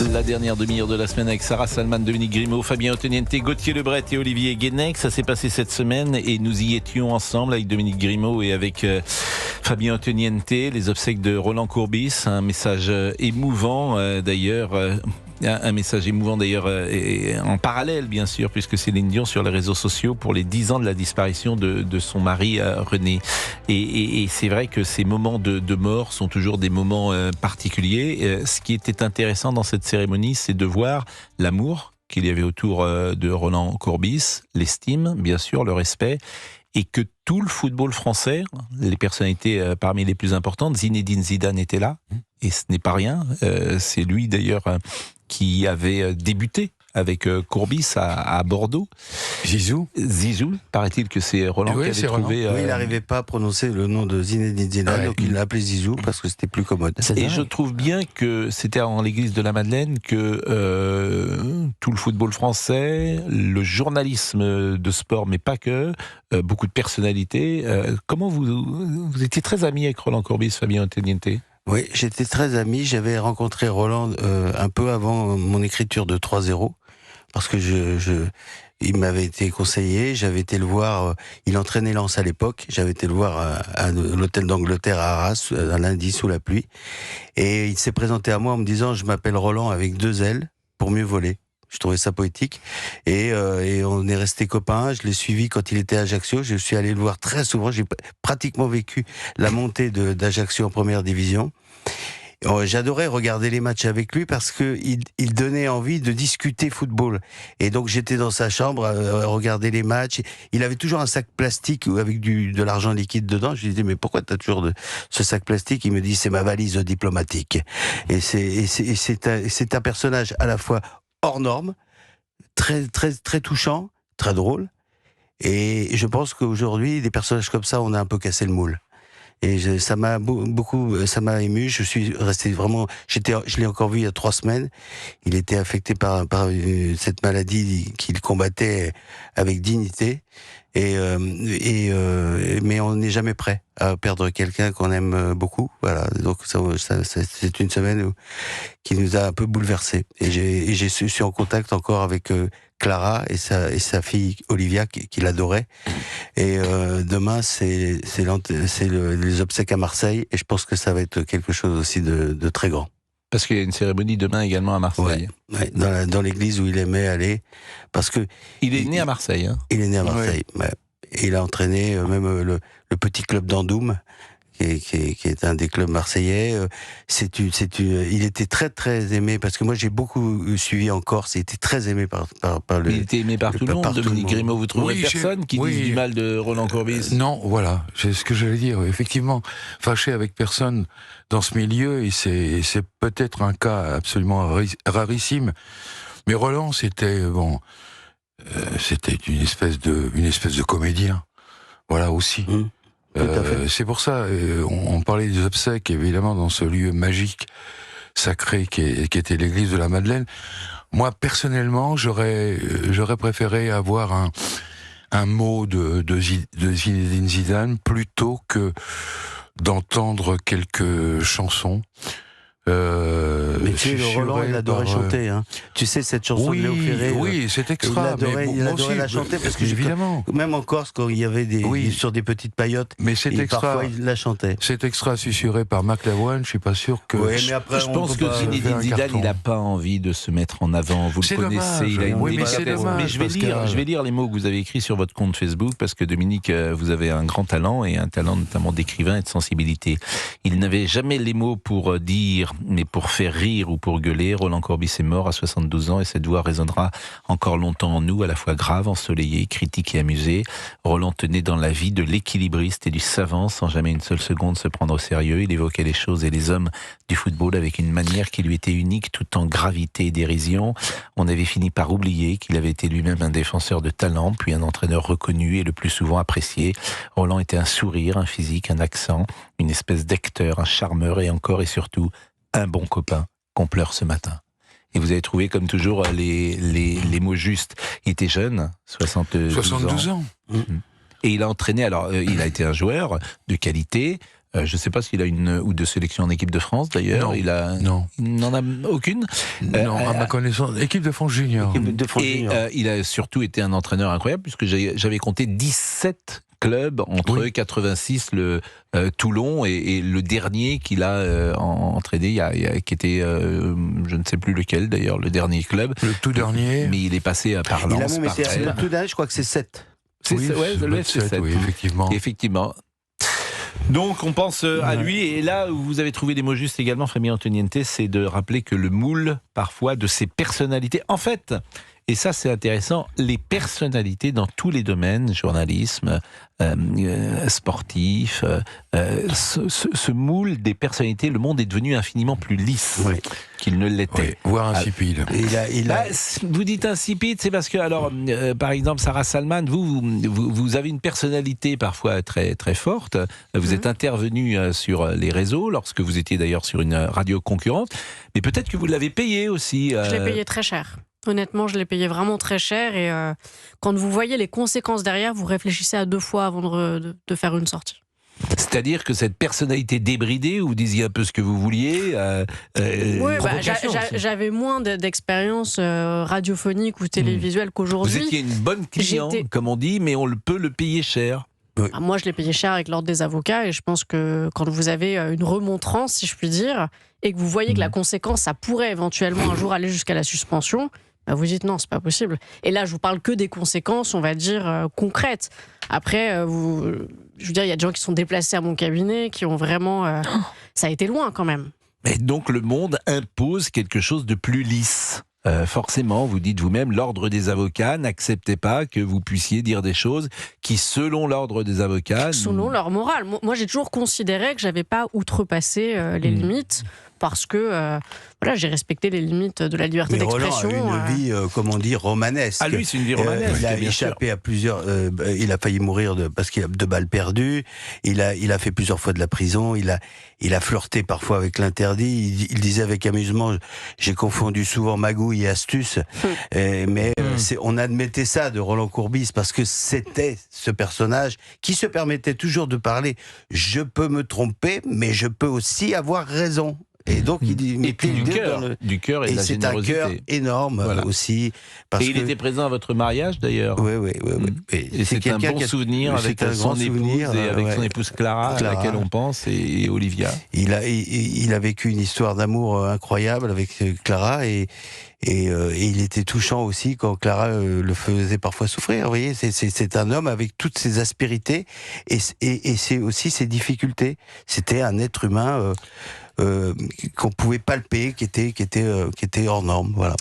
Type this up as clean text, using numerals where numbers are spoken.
La dernière demi-heure de la semaine avec Sarah Salman, Dominique Grimaud, Fabien Otteniente, Gauthier Lebret et Olivier Guénec. Ça s'est passé cette semaine et nous y étions ensemble avec Dominique Grimaud et avec Fabien Otteniente. Les obsèques de Roland Courbis, un message émouvant d'ailleurs. Un message émouvant d'ailleurs en parallèle bien sûr, puisque Céline Dion sur les réseaux sociaux pour les 10 ans de la disparition de son mari René. Et c'est vrai que ces moments de mort sont toujours des moments particuliers. Ce qui était intéressant dans cette cérémonie, c'est de voir l'amour qu'il y avait autour de Roland Courbis, l'estime, bien sûr, le respect, et que tout le football français, les personnalités parmi les plus importantes, Zinedine Zidane était là, et ce n'est pas rien. C'est lui d'ailleurs qui avait débuté avec Courbis à Bordeaux. Zizou, paraît-il que c'est Roland qui avait trouvé... Oui, il n'arrivait pas à prononcer le nom de Zinedine Zidane, donc il l'a appelé Zizou parce que c'était plus commode. Et je trouve bien que c'était en l'église de la Madeleine que tout le football français, le journalisme de sport, mais pas que, beaucoup de personnalités. Comment vous étiez très ami avec Roland Courbis, Fabien Otteniente ? Oui, j'étais très ami. J'avais rencontré Roland un peu avant mon écriture de 3-0, parce que il m'avait été conseillé. J'avais été le voir. Il entraînait Lens à l'époque. J'avais été le voir à l'hôtel d'Angleterre à Arras un lundi sous la pluie, et il s'est présenté à moi en me disant: je m'appelle Roland avec 2 ailes pour mieux voler. Je trouvais ça poétique, et on est restés copains. Je l'ai suivi quand il était à Ajaccio. Je suis allé le voir très souvent. J'ai pratiquement vécu la montée d'Ajaccio en première division. J'adorais regarder les matchs avec lui parce que il donnait envie de discuter football. Et donc j'étais dans sa chambre à regarder les matchs. Il avait toujours un sac plastique avec de l'argent liquide dedans. Je lui disais: mais pourquoi t'as toujours ce sac plastique? Il me dit: c'est ma valise diplomatique. Et c'est un personnage à la fois hors norme, très très très touchant, très drôle. Et je pense qu'aujourd'hui, des personnages comme ça, on a un peu cassé le moule. Et ça m'a ça m'a ému. Je suis resté vraiment, je l'ai encore vu il y a 3 semaines. Il était affecté par cette maladie qu'il combattait avec dignité. Mais on n'est jamais prêt à perdre quelqu'un qu'on aime beaucoup. Voilà. Donc c'est une semaine qui nous a un peu bouleversés. Et je suis en contact encore avec Clara et sa fille Olivia qui l'adorait. Et demain c'est les obsèques à Marseille, et je pense que ça va être quelque chose aussi de très grand. Parce qu'il y a une cérémonie demain également à Marseille. Ouais, dans l'église où il aimait aller, parce que il est né à Marseille. Hein. Il est né à Marseille. Ouais. Et il a entraîné même le petit club d'Andoum, qui est un des clubs marseillais. Il était très très aimé, parce que moi j'ai beaucoup suivi en Corse. Il était très aimé par le. Il était aimé par tout le monde. Dominique Grimaud, vous trouverez personne qui dise du mal de Roland Courbis? Non, voilà, c'est ce que j'allais dire. Effectivement, fâché avec personne dans ce milieu, et c'est peut-être un cas absolument rarissime. Mais Roland, c'était une espèce de comédien. Voilà aussi. C'est pour ça, on parlait des obsèques, évidemment, dans ce lieu magique, sacré qui était l'église de la Madeleine. Moi, personnellement, j'aurais préféré avoir un mot de Zinedine Zidane plutôt que d'entendre quelques chansons. Mais tu sais, Roland, il adorait chanter. Hein. Tu sais, cette chanson de Léo Ferré. Oui, c'est extra. Il adorait la chanter, parce que évidemment. Même en Corse, quand il y avait sur des petites paillotes, mais c'est extra. Parfois il la chantait. C'est extra susurré par Marc Lavoine. Je suis pas sûr que. Oui, mais après, je pense que Zinedine Zidane, il n'a pas envie de se mettre en avant. Vous le connaissez, il a une délicatesse. Mais je vais lire les mots que vous avez écrits sur votre compte Facebook, parce que Dominique, vous avez un grand talent, et un talent notamment d'écrivain et de sensibilité. Il n'avait jamais les mots pour dire, mais pour faire rire ou pour gueuler. Roland Courbis est mort à 72 ans, et cette voix résonnera encore longtemps en nous, à la fois grave, ensoleillée, critique et amusée. Roland tenait dans la vie de l'équilibriste et du savant, sans jamais une seule seconde se prendre au sérieux. Il évoquait les choses et les hommes du football avec une manière qui lui était unique, tout en gravité et dérision. On avait fini par oublier qu'il avait été lui-même un défenseur de talent, puis un entraîneur reconnu et le plus souvent apprécié. Roland était un sourire, un physique, un accent, une espèce d'acteur, un charmeur, et encore et surtout un bon copain qu'on pleure ce matin. Et vous avez trouvé, comme toujours, les mots justes. Il était jeune, 72 ans. ans. Et il a entraîné, alors il a été un joueur de qualité, Je ne sais pas s'il a une ou deux sélections en équipe de France d'ailleurs. Il n'en a aucune. Non, à ma connaissance, équipe de France junior. Il a surtout été un entraîneur incroyable puisque j'avais compté 17 clubs entre 86, le Toulon et le dernier qu'il a entraîné, qui était, je ne sais plus lequel d'ailleurs, le dernier club. Le tout dernier. Mais il est passé par Lens. Il a même été le tout dernier, je crois que c'est 7. Oui, le FC7, oui, effectivement. Donc on pense à lui, et là où vous avez trouvé des mots justes également, Fabien Antoniente, c'est de rappeler que le moule, parfois, de ses personnalités, en fait, et ça c'est intéressant, les personnalités dans tous les domaines, journalisme, sportif, ce moule des personnalités, le monde est devenu infiniment plus lisse qu'il ne l'était. Voire insipide. Vous dites insipide, c'est parce que, alors, par exemple, Sarah Salman, vous avez une personnalité parfois très, très forte. Vous êtes intervenu sur les réseaux, lorsque vous étiez d'ailleurs sur une radio concurrente, mais peut-être que vous l'avez payé aussi. Je l'ai payé très cher. Honnêtement, je l'ai payé vraiment très cher, et quand vous voyez les conséquences derrière, vous réfléchissez à 2 fois avant de faire une sortie. C'est-à-dire que cette personnalité débridée, où vous disiez un peu ce que vous vouliez. Oui, j'avais moins d'expérience radiophonique ou télévisuelle qu'aujourd'hui. Vous étiez une bonne cliente, comme on dit, mais on peut le payer cher. Moi, je l'ai payé cher avec l'ordre des avocats, et je pense que quand vous avez une remontrance, si je puis dire, et que vous voyez que la conséquence, ça pourrait éventuellement un jour aller jusqu'à la suspension, vous dites non, c'est pas possible. Et là, je vous parle que des conséquences, on va dire, concrètes. Après, je veux dire, il y a des gens qui sont déplacés à mon cabinet, qui ont vraiment... ça a été loin, quand même. Mais donc, le monde impose quelque chose de plus lisse. Forcément, vous dites vous-même, l'ordre des avocats n'acceptait pas que vous puissiez dire des choses qui, selon l'ordre des avocats... Selon leur morale. Moi, j'ai toujours considéré que j'avais pas outrepassé les limites, parce que j'ai respecté les limites de la liberté d'expression. Roland a une vie, comment dire, romanesque. Ah, lui, c'est une vie romanesque. Il a échappé à plusieurs... il a failli mourir parce qu'il a 2 balles perdues. Il a fait plusieurs fois de la prison. Il a flirté parfois avec l'interdit. Il disait avec amusement, j'ai confondu souvent magouille et astuce. Mais on admettait ça de Roland Courbis, parce que c'était ce personnage qui se permettait toujours de parler. Je peux me tromper, mais je peux aussi avoir raison. Et donc, il mettait du cœur et de la générosité. C'est un cœur énorme aussi. Il était présent à votre mariage d'ailleurs. Oui. Et c'est un bon souvenir avec son épouse et avec son épouse Clara, à laquelle on pense, et Olivia. Il a vécu une histoire d'amour incroyable avec Clara, et il était touchant aussi quand Clara le faisait parfois souffrir. Vous voyez, c'est un homme avec toutes ses aspérités et c'est aussi ses difficultés. C'était un être humain qu'on pouvait palper, qui était hors norme. Voilà.